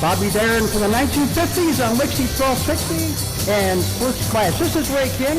Bobby's Aaron from the 1950s on WIXY1260 and First Class. This is Ray King,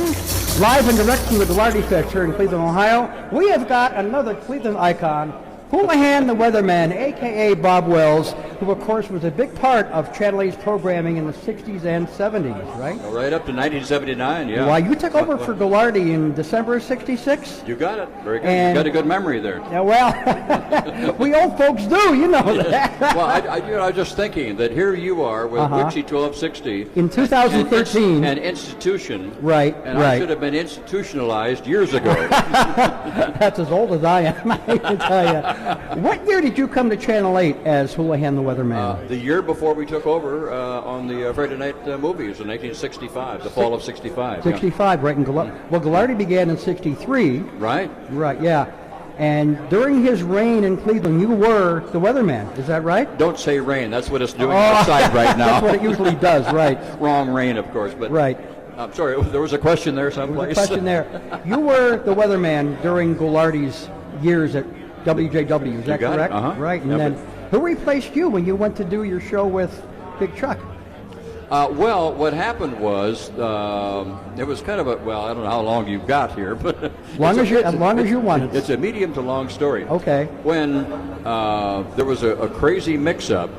live and direct from the Ghoulardifest here in Cleveland, Ohio. We have got another Cleveland icon, Hoolihan the Weatherman, a.k.a. Bob Wells, who, of course, was a big part of Channel 8's programming in the 60s and 70s, right? Right up to 1979, yeah. Well, you took over for Ghoulardi in December of 66? You got it. Very good. You got a good memory there. Yeah, well, we old folks do, you know that. Well, I was just thinking that here you are with WIXY1260. In 2013. An institution. Right, and right. I should have been institutionalized years ago. That's as old as I am, I can tell you. What year did you come to Channel 8 as Hoolihan the Weatherman? The year before we took over on the Friday night movies in 1965, the fall of 65. 65, yeah. Right. And Ghoulardi began in 63. Right. Right, yeah. And during his reign in Cleveland, you were the weatherman. Is that right? Don't say rain. That's what it's doing outside right now. That's what it usually does, right. Wrong rain, of course. But right. I'm sorry, there was a question there someplace. There was a question there. You were the weatherman during Ghoulardi's years at WJW, is that correct? Right, and then who replaced you when you went to do your show with Big Chuck? Well, what happened was, it was kind of a, well, I don't know how long you've got here, but... as long as you want it. It's a medium to long story. Okay. When there was a crazy mix-up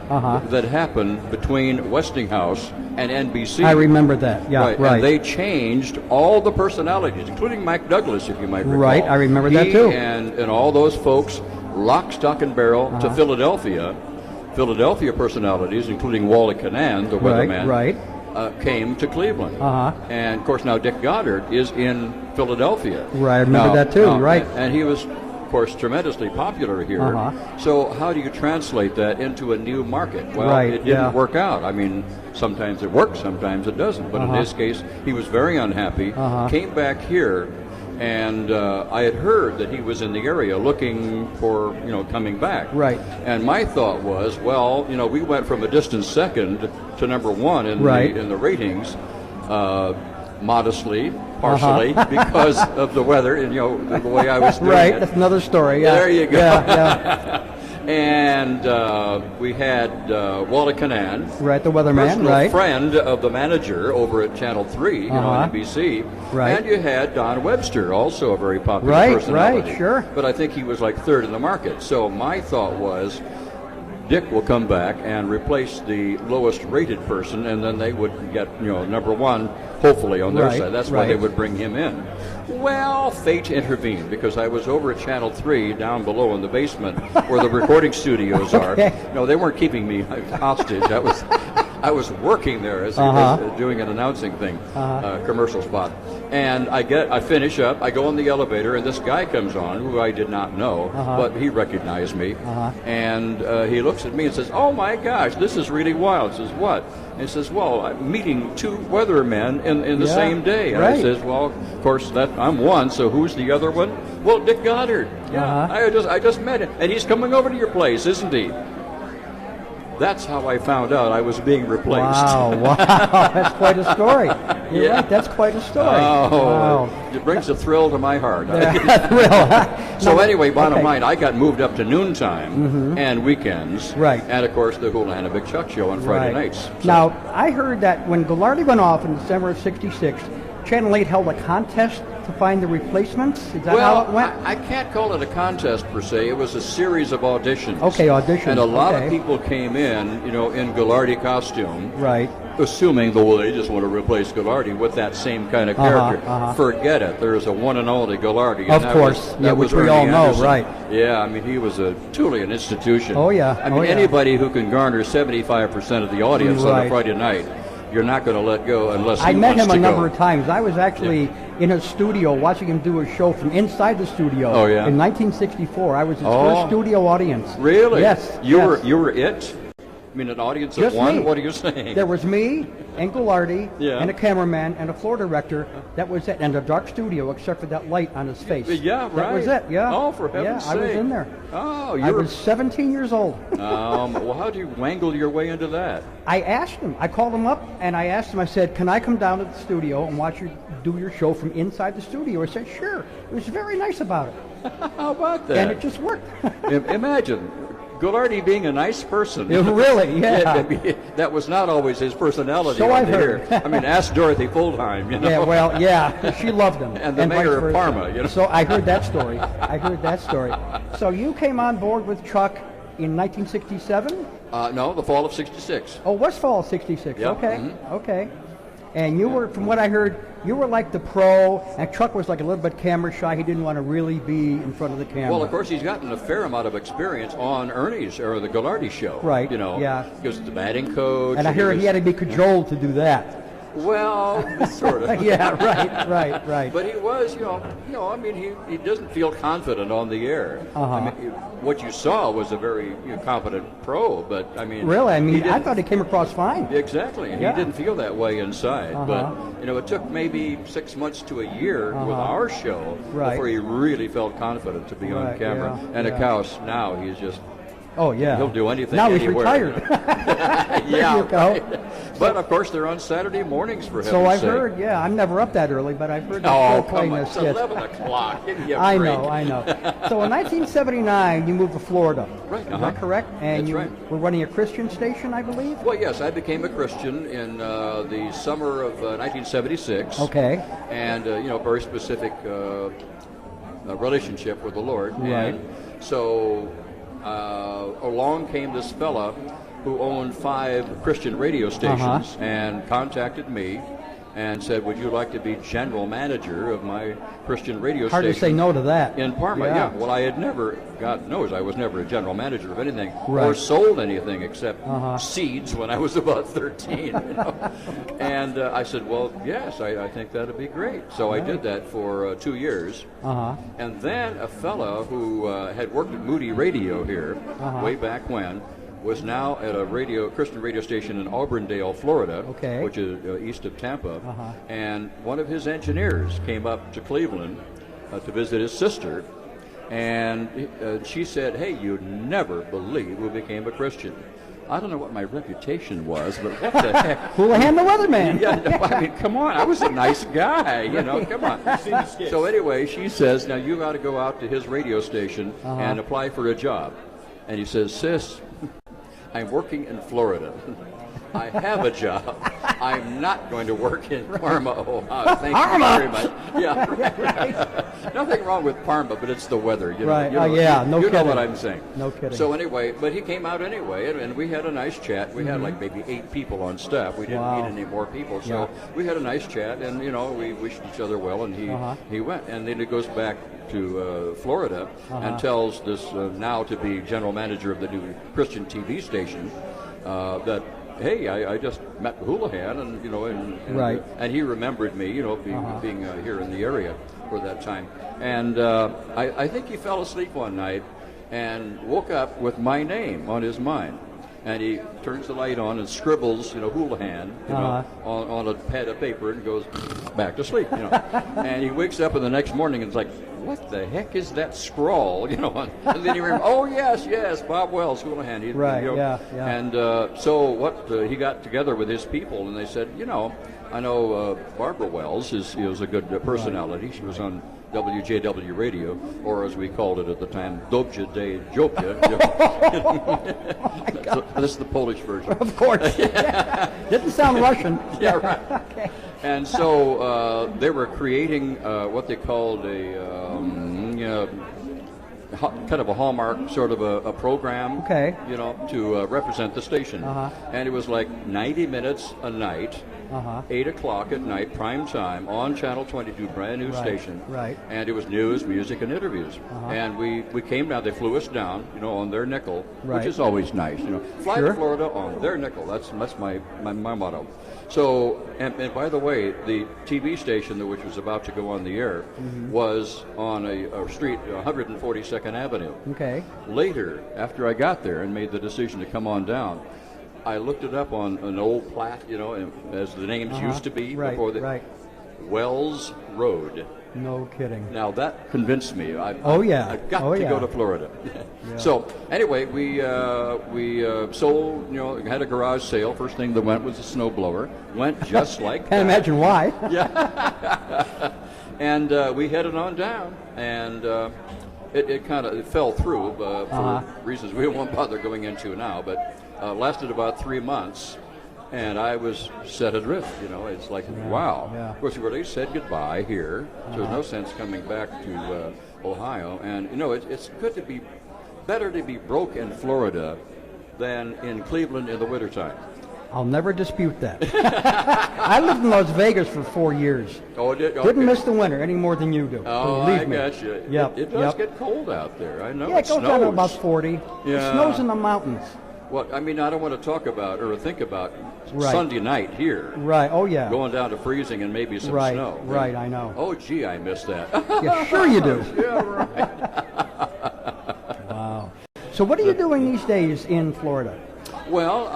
that happened between Westinghouse and NBC. I remember that, yeah, right. And they changed all the personalities, including Mike Douglas, if you might recall. Right, I remember that too. And all those folks, lock, stock, and barrel to Philadelphia. Philadelphia personalities, including Wally Canaan, the weatherman, came to Cleveland. And, of course, now Dick Goddard is in Philadelphia. Right, I remember that too, right. And he was, of course, tremendously popular here. So how do you translate that into a new market? Well, it didn't work out. I mean, sometimes it works, sometimes it doesn't. But in this case, he was very unhappy, came back here, and I had heard that he was in the area looking for, coming back. Right. And my thought was, well, we went from a distant second to number one in the ratings, modestly, partially, because of the weather and, the way I was doing it. Right, that's another story. Yeah. There you go. Yeah. And we had Wally Canaan, right, the weatherman, personal friend of the manager over at Channel 3 on NBC. Right. And you had Don Webster, also a very popular personality. Right, sure. But I think he was like third in the market. So my thought was, Dick will come back and replace the lowest rated person, and then they would get, number one, hopefully, on their side. That's why they would bring him in. Well, fate intervened, because I was over at Channel 3 down below in the basement where the recording studios are. No, they weren't keeping me hostage. I was working there as doing an announcing thing, commercial spot. And I finish up, I go in the elevator, and this guy comes on, who I did not know, but he recognized me. And he looks at me and says, "Oh my gosh, this is really wild." He says, "What?" And he says, "Well, I'm meeting two weathermen in the same day." And I says, "Well, of course, I'm one, so who's the other one?" "Well, Dick Goddard." "Yeah, I just met him, and he's coming over to your place, isn't he?" That's how I found out I was being replaced. Wow, that's quite a story. You're right, that's quite a story. Wow. It brings a thrill to my heart. So anyway, bottom line, I got moved up to noontime and weekends. Right. And, of course, the Hoolihan and Big Chuck show on Friday nights. So. Now, I heard that when Ghoulardi went off in December of 66, Channel 8 held a contest to find the replacements? Is that how it went? I can't call it a contest per se. It was a series of auditions. Okay, auditions. And a lot of people came in, in Ghoulardi costume. Right. Assuming, they just want to replace Ghoulardi with that same kind of character. Forget it. There's a one and only Ghoulardi. Of course. Which we all know, right. Yeah, I mean, he was truly an institution. Oh, yeah. I mean, anybody who can garner 75% of the audience on a Friday night, you're not going to let go unless he I met wants him to a number go. of times. I was actually in his studio watching him do a show from inside the studio. Oh, yeah. In 1964. I was his first studio audience. Really? Yes. You were it? I mean, an audience of one? Me. What are you saying? There was me and Ghoulardi and a cameraman and a floor director. That was it. And a dark studio except for that light on his face. Yeah, right. That was it, yeah. Oh, for heaven's sake. I was in there. Oh, I was 17 years old. Well, how do you wangle your way into that? I asked him. I called him up and I asked him, I said, "Can I come down to the studio and watch you do your show from inside the studio?" He said, "Sure." He was very nice about it. How about that? And it just worked. Imagine Ghoulardi being a nice person. Really, yeah. That was not always his personality. So I've on the heard. air. I mean, ask Dorothy Fuldheim, you know. Yeah, well, yeah, she loved him. And the mayor of Parma, you know. So I heard that story. So you came on board with Chuck in 1967? No, the fall of '66. Oh, was fall of '66. Yep. Okay, Mm-hmm. okay. And you were, from what I heard, you were like the pro, and Chuck was like a little bit camera shy. He didn't want to really be in front of the camera. Well, of course, he's gotten a fair amount of experience on Ernie's or the Ghoulardi show. Right. You know. Yeah. He was the batting coach. And I hear he had to be cajoled to do that. Well, sort of. Yeah, right. But he was, I mean, he doesn't feel confident on the air. Uh-huh. I mean, what you saw was a very competent pro, but I mean. Really? I mean, I thought he came across fine. Exactly. And Yeah. he didn't feel that way inside. Uh-huh. But, it took maybe 6 months to a year with our show Right. before he really felt confident to be on Right, camera. yeah, And yeah. of course, now he's just. Oh, yeah. He'll do anything now he's anywhere. retired. There Yeah, you go. But of course, they're on Saturday mornings for heaven's So I've sake. heard, yeah, I'm never up that early, but I've heard that Oh, they're come playing on. this It's skit. 11 o'clock. Give me a I break. know. So in 1979, you moved to Florida. Right, Is uh-huh. that correct? And That's you right. were running a Christian station, I believe? Well, yes, I became a Christian in the summer of 1976. Okay. And, very specific relationship with the Lord. Right. And so along came this fella who owned 5 Christian radio stations and contacted me and said, would you like to be general manager of my Christian radio Hard station? to say no to that. In Parma, yeah. Well, I had never, God knows, I was never a general manager of anything Right. or sold anything except seeds when I was about 13. And I said, well, yes, I think that'd be great. So I did that for 2 years. And then a fella who had worked at Moody Radio here way back when was now at a Christian radio station in Auburndale, Florida, which is east of Tampa. And one of his engineers came up to Cleveland to visit his sister, and she said, hey, you'd never believe we became a Christian. I don't know what my reputation was, but what the heck? Hoolihan the weatherman. Yeah, no, I mean, come on. I was a nice guy, come on. So anyway, she says, now you got to go out to his radio station and apply for a job. And he says, sis, I'm working in Florida. I have a job. I'm not going to work in Parma, Ohio. Thank you very much. Yeah, right. Nothing wrong with Parma, but it's the weather. Right. No kidding. You know what I'm saying. No kidding. So anyway, but he came out anyway, and we had a nice chat. We had like maybe 8 people on staff. We didn't need any more people, so we had a nice chat, and we wished each other well, and he went, and then he goes back to Florida and tells this now to be general manager of the new Christian TV station that, hey, I just met Hoolihan, and he remembered me, being here in the area for that time. And I think he fell asleep one night and woke up with my name on his mind. And he turns the light on and scribbles, Hoolihan, on a pad of paper and goes back to sleep, And he wakes up in the next morning and is like, what the heck is that scrawl, And then he remembers, oh, yes, Bob Wells, Hoolihan. And so he got together with his people, and they said, I know Barbara Wells is a good personality. She was on WJW radio, or as we called it at the time, Dobja de Jopja. So this is the Polish version. Of course. Didn't sound Russian. Yeah, right. Okay. And so they were creating what they called a kind of a hallmark sort of a program, to represent the station. And it was like 90 minutes a night, 8 o'clock at night, prime time, on Channel 22, brand new station. Right. And it was news, music, and interviews. And we came down, they flew us down, on their nickel, which is always nice. Fly to Florida on their nickel. That's my motto. So, and by the way, the TV station, which was about to go on the air, was on a street, 142nd Avenue. Okay. Later, after I got there and made the decision to come on down, I looked it up on an old plat, as the names used to be before the Wells Road. No kidding. Now that convinced me. I've got to go to Florida. So anyway, we sold. Had a garage sale. First thing that went was a snowblower. Went just like that. Can't imagine why. Yeah. And we headed on down, and it kind of fell through for reasons we won't bother going into now, but lasted about 3 months. And I was set adrift, It's like, wow. Yeah. Of course, we already said goodbye here, so there's no sense coming back to Ohio. And, it's good to be, better to be broke in Florida than in Cleveland in the wintertime. I'll never dispute that. I lived in Las Vegas for 4 years. Oh, did? Okay. Didn't miss the winter any more than you do. Oh, Believe I me. got you. Yep. It does get cold out there. I know. Yeah, it goes down to about 40. Yeah. It snows in the mountains. Well, I mean, I don't want to talk about or think about Right. Sunday night here. Right. Oh, yeah. Going down to freezing and maybe some Right. snow. Right. I know. Oh, gee, I missed that. Yeah, sure you do. Yeah, right. Wow. So what are you doing these days in Florida? Well,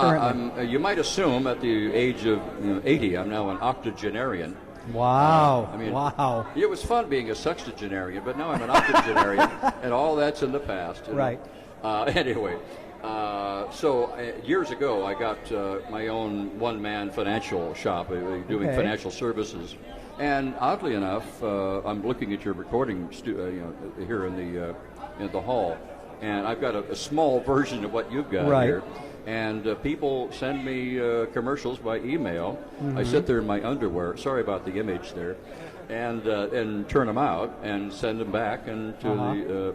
you might assume at the age of 80, I'm now an octogenarian. Wow. I mean, wow. It was fun being a sextagenarian, but now I'm an octogenarian, and all that's in the past. Right. Anyway, so years ago, I got my own one-man financial shop doing financial services. And oddly enough, I'm looking at your recording here in the hall, and I've got a small version of what you've got here. And people send me commercials by email. I sit there in my underwear. Sorry about the image there. And turn them out and send them back and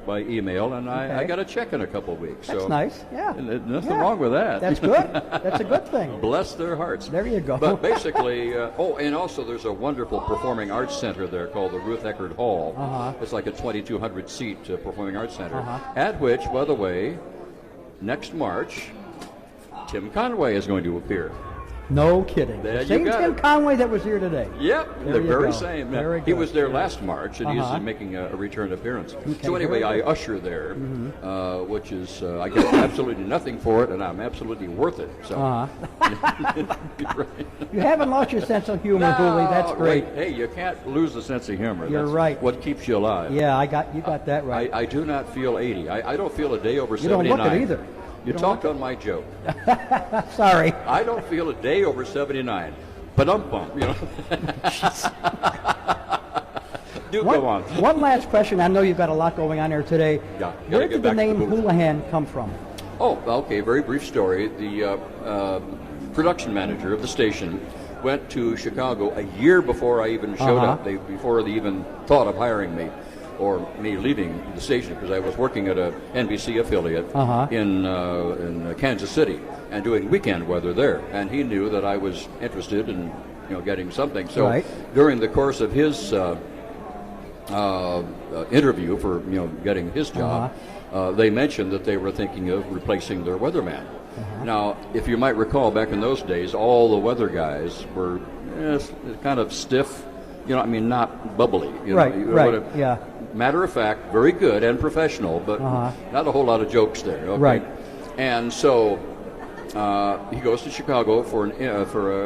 by email, and I got a check in a couple of weeks. That's so nice. Yeah. And nothing wrong with that. That's good. That's a good thing. Bless their hearts. There you go. But basically, and also there's a wonderful performing arts center there called the Ruth Eckerd Hall. It's like a 2,200 seat performing arts center, at which, by the way, next March, Tim Conway is going to appear. No kidding. There The same you got Tim it. Conway that was here today. Yep, There the you very go. same. Very He good. was there last March, and he's making a return appearance. Okay, So anyway, very I usher there, which is I get absolutely nothing for it, and I'm absolutely worth it. So. Right. You haven't lost your sense of humor, Hooley. That's great. Hey, you can't lose the sense of humor. You're That's right. what keeps you alive. Yeah, you got that right. I do not feel 80. I don't feel a day over You don't 79. look it either. You talked on my joke. Sorry. I don't feel a day over 79. Ba-dum-bum, Go on. One last question. I know you've got a lot going on here today. Yeah, Where gotta get did the back to name the booth. Hoolihan come from? Oh, okay, very brief story. The production manager of the station went to Chicago a year before I even showed up, before they even thought of hiring me or me leaving the station, because I was working at a NBC affiliate in Kansas City and doing weekend weather there. And he knew that I was interested in getting something. So during the course of his interview for getting his job, they mentioned that they were thinking of replacing their weatherman. Now, if you might recall, back in those days, all the weather guys were kind of stiff, not bubbly. Yeah. Matter of fact, very good and professional, but not a whole lot of jokes there. Okay? Right. And so he goes to Chicago for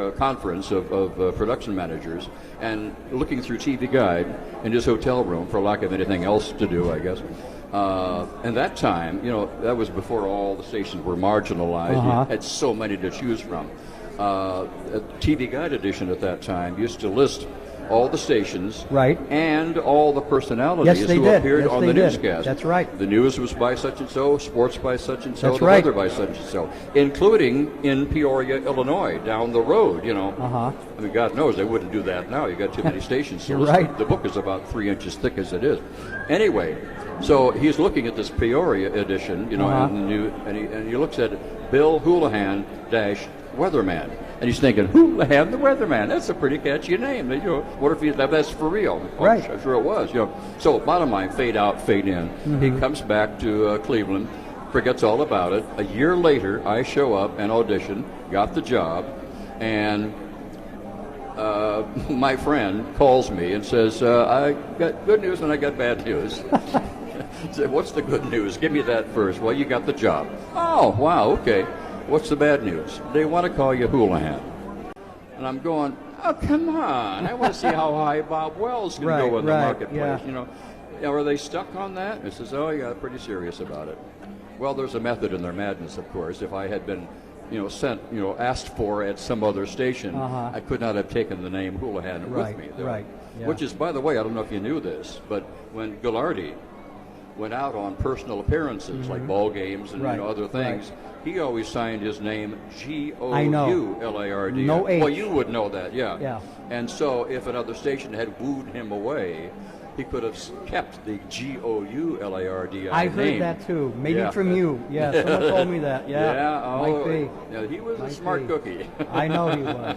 a conference of production managers, and looking through TV Guide in his hotel room for lack of anything else to do, I guess. And that time, that was before all the stations were marginalized. You had so many to choose from. A TV Guide edition at that time used to list all the stations and all the personalities who appeared on the newscast. That's right. The news was by such and so, sports by such and so, That's the right. weather by such and so, including in Peoria, Illinois, down the road. I mean, God knows they wouldn't do that now. You got too many stations. So the book is about 3 inches thick as it is. Anyway, so he's looking at this Peoria edition, and he looks at it, Bill Hoolihan Weatherman. And he's thinking, Hoolihan the Weatherman. That's a pretty catchy name. What if that's for real? Right. I'm sure it was. So bottom line, fade out, fade in. He comes back to Cleveland, forgets all about it. A year later, I show up and audition, got the job, and my friend calls me and says, I got good news and I got bad news. I said, what's the good news? Give me that first. Well, you got the job. Oh, wow, okay. What's the bad news? They want to call you Hoolihan. And I'm going, oh, come on. I want to see how high Bob Wells can go in the marketplace. Are they stuck on that? He says, oh, yeah, pretty serious about it. Well, there's a method in their madness, of course. If I had been, asked for at some other station, I could not have taken the name Hoolihan with me. Which is, by the way, I don't know if you knew this, but when Ghoulardi went out on personal appearances like ball games and other things, he always signed his name G-O-U-L-A-R-D. No H. Well, you would know that, yeah. Yeah. And so if another station had wooed him away, he could have kept the G-O-U-L-A-R-D I heard that too. Maybe from you. Yeah, someone told me that. Yeah, might be. Yeah, he was a smart cookie. I know he was.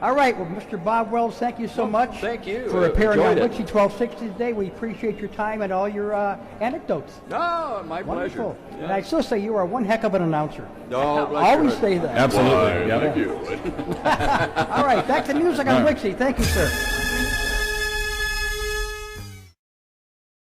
All right, well, Mr. Bob Wells, thank you so much. Thank you. For appearing on Enjoyed WIXY1260 today. We appreciate your time and all your anecdotes. No, my Wonderful. pleasure. And I still say you are one heck of an announcer. No, Always say that. Absolutely. Thank you. All right, back to music on WIXY. Thank you, sir.